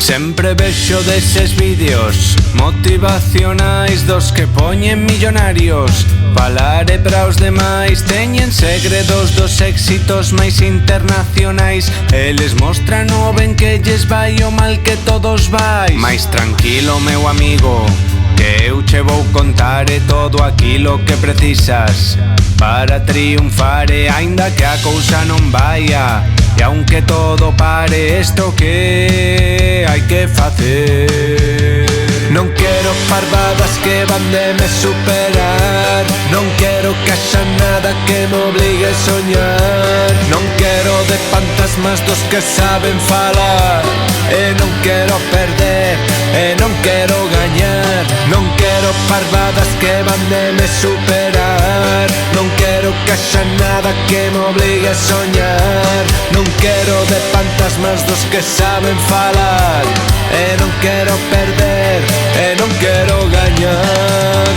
Sempre vexo deses vídeos motivacionais dos que poñen millonarios. Falar e para os demais teñen segredos dos éxitos máis internacionais. Eles mostran o ben que lles vai o mal que todos vais. Mais tranquilo, meu amigo, que eu che vou contar todo aquilo que precisas para triunfar, e aínda que a cousa non vaia, e aunque todo pare, isto que hai que facer. Non quero parvadas que van de me superar, non quero que haxa nada que me obligue a soñar. Non quero de fantasmas dos que saben falar, e non quero perder, e non quero gañar. Non quero parvadas que van de me superar, non quero que haxa nada que me obligue a soñar. Non quero de fantasmas dos que saben falar, e non quero perder, e non quero gañar.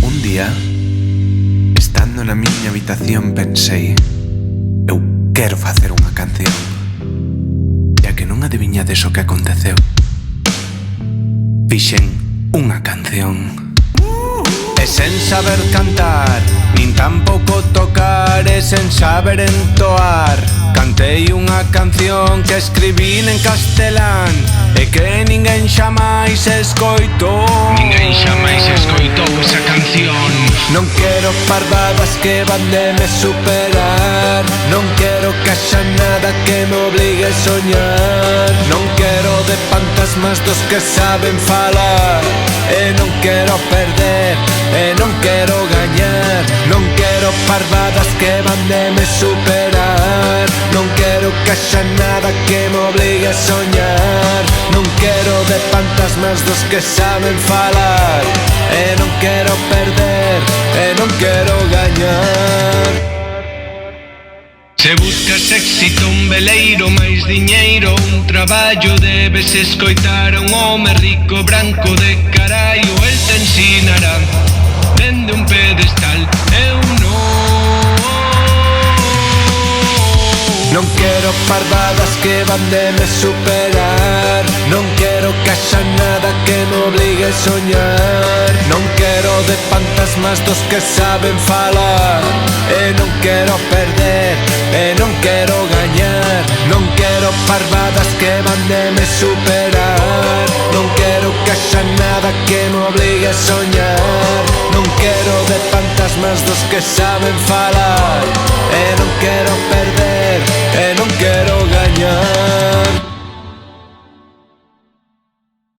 Un día, estando na miña habitación, pensei: eu quero facer unha canción. E a que non adiviñades o que aconteceu? Fixen unha canción. E sen saber cantar, nin tampouco tocar, e sen saber entoar, cantei unha canción que escribín en castelán, e que ninguén xamais escoitou. Ninguén xamais escoitou esa canción. Non quero parvadas que van de me superar, non quero que haxa nada que me obligue a soñar. Non quero de fantasmas dos que saben falar, e non quero perder, e non quero gañar. Non quero parvadas que van de me superar, non quero que haxa nada que me obligue a soñar. Non quero de fantasmas dos que saben falar, e non quero perder, e non quero gañar. Se buscas éxito, un veleiro, máis diñeiro, un traballo, debes escoitar a un home rico, branco de carallo. El te ensinará dende un pedestal, eu non. Non quero parvadas que van de me superar, non quero que haxa nada que me obligue a soñar. Non quero de fantasmas dos que saben falar, e non quero perder, e non quero gañar. Non quero parvadas que van de me superar, non quero que haxa nada que me obligue a soñar. Non quero de fantasmas dos que saben falar, e non quero perder,